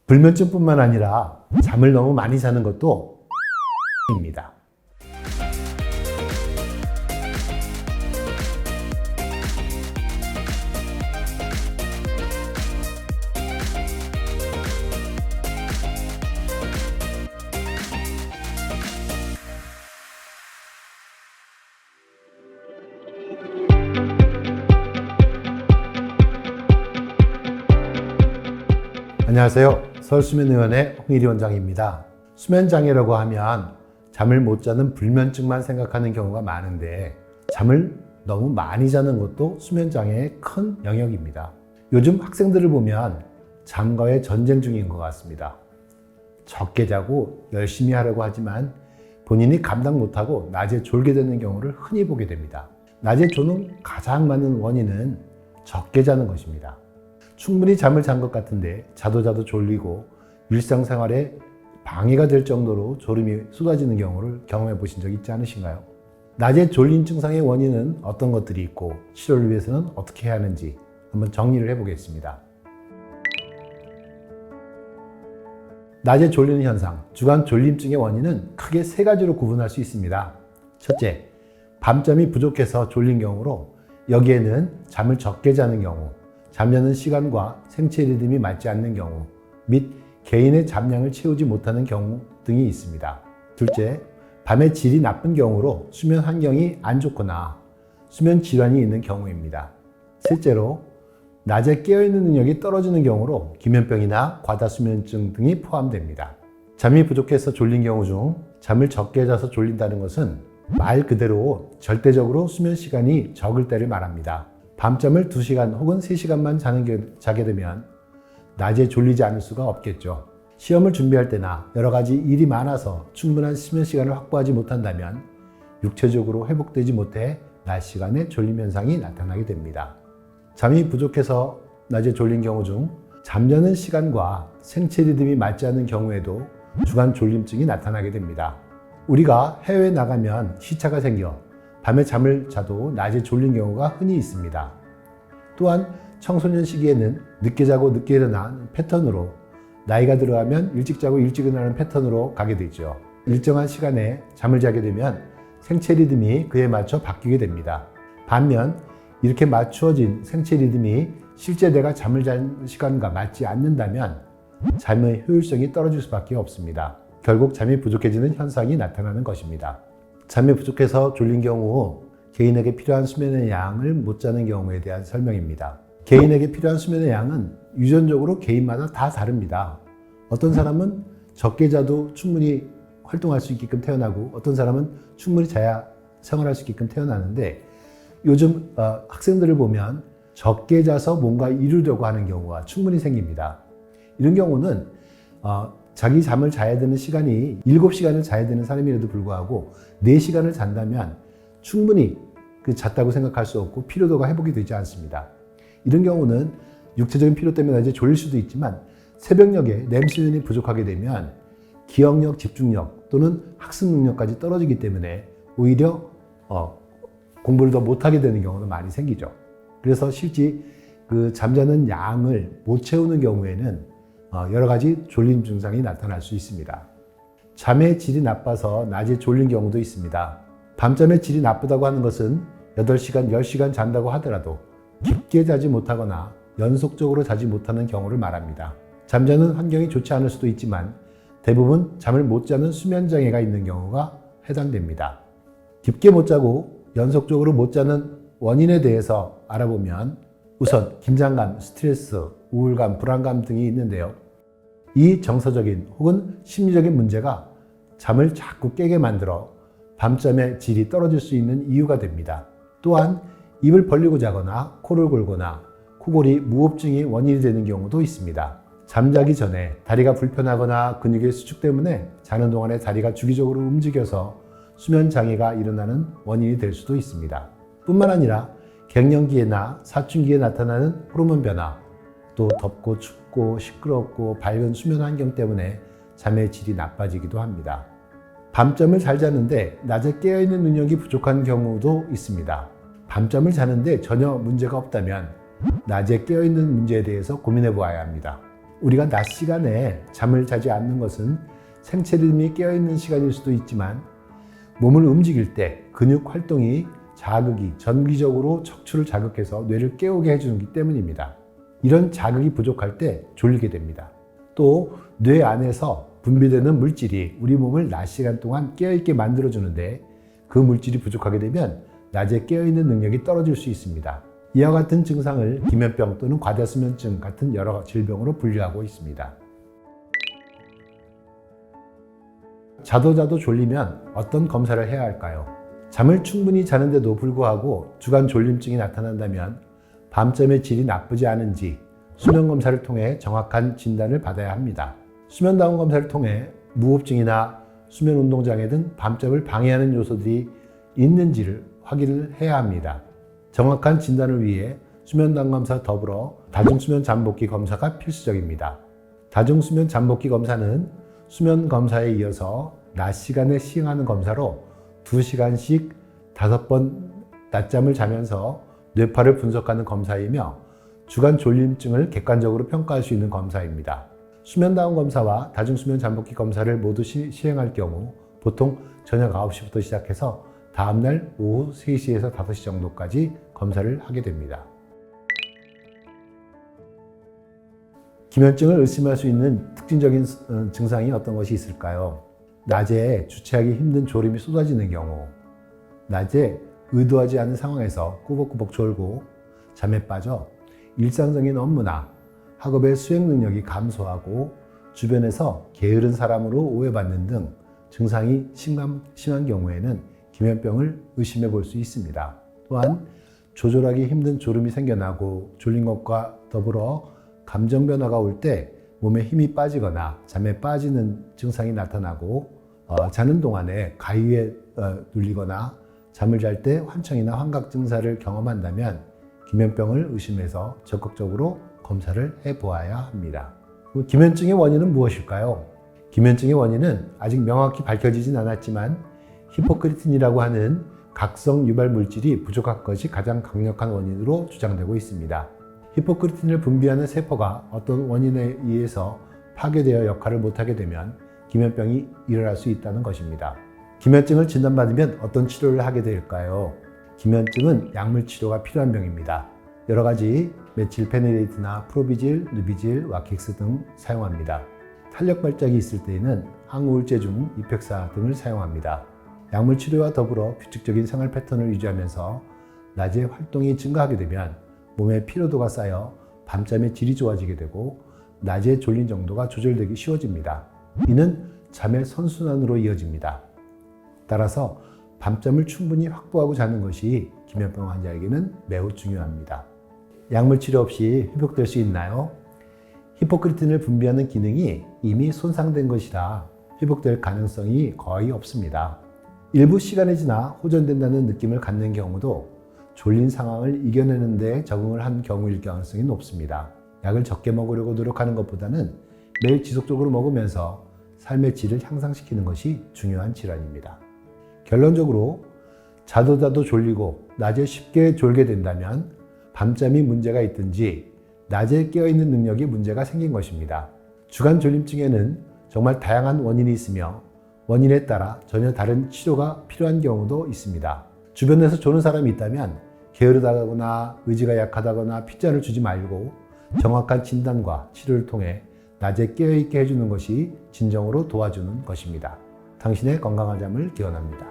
불면증뿐만 아니라 잠을 너무 많이 자는 것도 입니다. 안녕하세요. 서울수면의원의 홍일희 원장입니다. 수면장애라고 하면 잠을 못 자는 불면증만 생각하는 경우가 많은데 잠을 너무 많이 자는 것도 수면장애의 큰 영역입니다. 요즘 학생들을 보면 잠과의 전쟁 중인 것 같습니다. 적게 자고 열심히 하려고 하지만 본인이 감당 못하고 낮에 졸게 되는 경우를 흔히 보게 됩니다. 낮에 조는 가장 많은 원인은 적게 자는 것입니다. 충분히 잠을 잔 것 같은데 자도 졸리고 일상생활에 방해가 될 정도로 졸음이 쏟아지는 경우를 경험해 보신 적 있지 않으신가요? 낮에 졸린 증상의 원인은 어떤 것들이 있고 치료를 위해서는 어떻게 해야 하는지 한번 정리를 해 보겠습니다. 낮에 졸리는 현상, 주간 졸림증의 원인은 크게 세 가지로 구분할 수 있습니다. 첫째, 밤잠이 부족해서 졸린 경우로 여기에는 잠을 적게 자는 경우, 잠자는 시간과 생체 리듬이 맞지 않는 경우 및 개인의 잠량을 채우지 못하는 경우 등이 있습니다. 둘째, 밤의 질이 나쁜 경우로 수면 환경이 안 좋거나 수면 질환이 있는 경우입니다. 셋째로, 낮에 깨어있는 능력이 떨어지는 경우로 기면병이나 과다수면증 등이 포함됩니다. 잠이 부족해서 졸린 경우 중 잠을 적게 자서 졸린다는 것은 말 그대로 절대적으로 수면 시간이 적을 때를 말합니다. 밤잠을 2시간 혹은 3시간만 자게 되면 낮에 졸리지 않을 수가 없겠죠. 시험을 준비할 때나 여러 가지 일이 많아서 충분한 수면 시간을 확보하지 못한다면 육체적으로 회복되지 못해 낮 시간에 졸림 현상이 나타나게 됩니다. 잠이 부족해서 낮에 졸린 경우 중 잠자는 시간과 생체 리듬이 맞지 않는 경우에도 주간 졸림증이 나타나게 됩니다. 우리가 해외에 나가면 시차가 생겨 밤에 잠을 자도 낮에 졸린 경우가 흔히 있습니다. 또한 청소년 시기에는 늦게 자고 늦게 일어나는 패턴으로 나이가 들어가면 일찍 자고 일찍 일어나는 패턴으로 가게 되죠. 일정한 시간에 잠을 자게 되면 생체 리듬이 그에 맞춰 바뀌게 됩니다. 반면 이렇게 맞추어진 생체 리듬이 실제 내가 잠을 잔 시간과 맞지 않는다면 잠의 효율성이 떨어질 수밖에 없습니다. 결국 잠이 부족해지는 현상이 나타나는 것입니다. 잠이 부족해서 졸린 경우 개인에게 필요한 수면의 양을 못 자는 경우에 대한 설명입니다. 개인에게 필요한 수면의 양은 유전적으로 개인마다 다 다릅니다. 어떤 사람은 적게 자도 충분히 활동할 수 있게끔 태어나고 어떤 사람은 충분히 자야 생활할 수 있게끔 태어나는데 요즘 학생들을 보면 적게 자서 뭔가 이루려고 하는 경우가 충분히 생깁니다. 이런 경우는 자기 잠을 자야 되는 시간이 7시간을 자야 되는 사람이라도 불구하고 4시간을 잔다면 충분히 잤다고 생각할 수 없고 피로도가 회복이 되지 않습니다. 이런 경우는 육체적인 피로 때문에 낮에 졸릴 수도 있지만 새벽녘에 렘 수면이 부족하게 되면 기억력, 집중력 또는 학습 능력까지 떨어지기 때문에 오히려 공부를 더 못하게 되는 경우도 많이 생기죠. 그래서 실제 잠자는 양을 못 채우는 경우에는 여러 가지 졸림 증상이 나타날 수 있습니다. 잠의 질이 나빠서 낮에 졸린 경우도 있습니다. 밤잠의 질이 나쁘다고 하는 것은 8시간, 10시간 잔다고 하더라도 깊게 자지 못하거나 연속적으로 자지 못하는 경우를 말합니다. 잠자는 환경이 좋지 않을 수도 있지만 대부분 잠을 못 자는 수면장애가 있는 경우가 해당됩니다. 깊게 못 자고 연속적으로 못 자는 원인에 대해서 알아보면 우선 긴장감, 스트레스, 우울감, 불안감 등이 있는데요. 이 정서적인 혹은 심리적인 문제가 잠을 자꾸 깨게 만들어 밤잠의 질이 떨어질 수 있는 이유가 됩니다. 또한 입을 벌리고 자거나 코를 골거나 코골이, 무호흡증이 원인이 되는 경우도 있습니다. 잠자기 전에 다리가 불편하거나 근육의 수축 때문에 자는 동안에 다리가 주기적으로 움직여서 수면 장애가 일어나는 원인이 될 수도 있습니다. 뿐만 아니라 갱년기나 사춘기에 나타나는 호르몬 변화, 또 덥고 춥고 시끄럽고 밝은 수면 환경 때문에 잠의 질이 나빠지기도 합니다. 밤잠을 잘 자는데 낮에 깨어있는 능력이 부족한 경우도 있습니다. 밤잠을 자는데 전혀 문제가 없다면 낮에 깨어있는 문제에 대해서 고민해 보아야 합니다. 우리가 낮 시간에 잠을 자지 않는 것은 생체 리듬이 깨어있는 시간일 수도 있지만 몸을 움직일 때 근육 활동이 자극이 전기적으로 척추를 자극해서 뇌를 깨우게 해주기 때문입니다. 이런 자극이 부족할 때 졸리게 됩니다. 또 뇌 안에서 분비되는 물질이 우리 몸을 낮 시간 동안 깨어있게 만들어주는데 그 물질이 부족하게 되면 낮에 깨어있는 능력이 떨어질 수 있습니다. 이와 같은 증상을 기면병 또는 과다수면증 같은 여러 질병으로 분류하고 있습니다. 자도 졸리면 어떤 검사를 해야 할까요? 잠을 충분히 자는데도 불구하고 주간 졸림증이 나타난다면 밤잠의 질이 나쁘지 않은지 수면 검사를 통해 정확한 진단을 받아야 합니다. 수면다운 검사를 통해 무호흡증이나 수면 운동장애 등 밤잠을 방해하는 요소들이 있는지를 확인을 해야 합니다. 정확한 진단을 위해 수면다운 검사 더불어 다중수면 잠복기 검사가 필수적입니다. 다중수면 잠복기 검사는 수면 검사에 이어서 낮 시간에 시행하는 검사로 2시간씩 5번 낮잠을 자면서 뇌파를 분석하는 검사이며 주간 졸림증을 객관적으로 평가할 수 있는 검사입니다. 수면다운 검사와 다중수면 잠복기 검사를 모두 시행할 경우 보통 저녁 9시부터 시작해서 다음날 오후 3시에서 5시 정도까지 검사를 하게 됩니다. 기면증을 의심할 수 있는 특징적인 증상이 어떤 것이 있을까요? 낮에 주체하기 힘든 졸음이 쏟아지는 경우, 낮에 의도하지 않은 상황에서 꾸벅꾸벅 졸고 잠에 빠져 일상적인 업무나 학업의 수행 능력이 감소하고 주변에서 게으른 사람으로 오해받는 등 증상이 심한 경우에는 기면병을 의심해 볼 수 있습니다. 또한 조절하기 힘든 졸음이 생겨나고 졸린 것과 더불어 감정 변화가 올 때 몸에 힘이 빠지거나 잠에 빠지는 증상이 나타나고 자는 동안에 가위에 눌리거나 잠을 잘 때 환청이나 환각 증상을 경험한다면 기면병을 의심해서 적극적으로 검사를 해보아야 합니다. 기면증의 원인은 무엇일까요? 기면증의 원인은 아직 명확히 밝혀지진 않았지만 히포크리틴이라고 하는 각성 유발 물질이 부족한 것이 가장 강력한 원인으로 주장되고 있습니다. 히포크리틴을 분비하는 세포가 어떤 원인에 의해서 파괴되어 역할을 못하게 되면 기면병이 일어날 수 있다는 것입니다. 기면증을 진단받으면 어떤 치료를 하게 될까요? 기면증은 약물 치료가 필요한 병입니다. 여러 가지 메틸페니데이트나 프로비질, 누비질, 와킥스 등 사용합니다. 탄력 발작이 있을 때에는 항우울제중, 이펙사 등을 사용합니다. 약물 치료와 더불어 규칙적인 생활 패턴을 유지하면서 낮에 활동이 증가하게 되면 몸에 피로도가 쌓여 밤잠의 질이 좋아지게 되고 낮에 졸린 정도가 조절되기 쉬워집니다. 이는 잠의 선순환으로 이어집니다. 따라서 밤잠을 충분히 확보하고 자는 것이 기면병 환자에게는 매우 중요합니다. 약물 치료 없이 회복될 수 있나요? 히포크리틴을 분비하는 기능이 이미 손상된 것이라 회복될 가능성이 거의 없습니다. 일부 시간이 지나 호전된다는 느낌을 갖는 경우도 졸린 상황을 이겨내는 데 적응을 한 경우일 가능성이 높습니다. 약을 적게 먹으려고 노력하는 것보다는 매일 지속적으로 먹으면서 삶의 질을 향상시키는 것이 중요한 질환입니다. 결론적으로 자도 졸리고 낮에 쉽게 졸게 된다면 밤잠이 문제가 있든지 낮에 깨어있는 능력이 문제가 생긴 것입니다. 주간 졸림증에는 정말 다양한 원인이 있으며 원인에 따라 전혀 다른 치료가 필요한 경우도 있습니다. 주변에서 조는 사람이 있다면 게으르다거나 의지가 약하다거나 핏자를 주지 말고 정확한 진단과 치료를 통해 낮에 깨어있게 해주는 것이 진정으로 도와주는 것입니다. 당신의 건강한 잠을 기원합니다.